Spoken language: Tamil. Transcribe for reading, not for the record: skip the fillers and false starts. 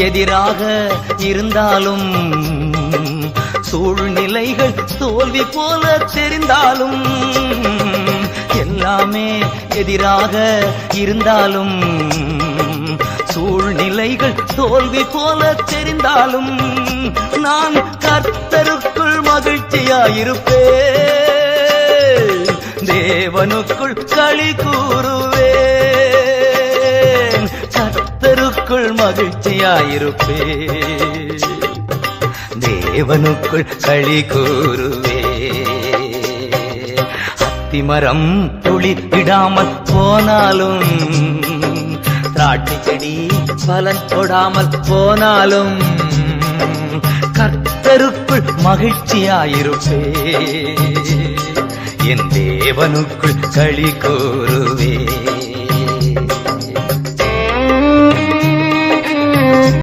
எதிராக இருந்தாலும் சூழ்நிலைகள் தோல்வி போல தெரிந்தாலும் எல்லாமே எதிராக இருந்தாலும் சூழ்நிலைகள் தோல்வி போல தெரிந்தாலும் நான் கர்த்தருக்குள் மகிழ்ச்சியாயிருப்பேன் தேவனுக்குள் களி கூறுவேன் கர்த்தருக்குள் மகிழ்ச்சியாயிருப்பேன் தேவனுக்குள் களி கூறுவேன் அத்திமரம் துளிர்விடாமல் போனாலும் திராட்சை செடி பலன் தொடாமல் போனாலும் கர்த்தருக்குள் மகிழ்ச்சியாயிருப்பேன் என் தேவனுக்குள் களி கூறுவேன்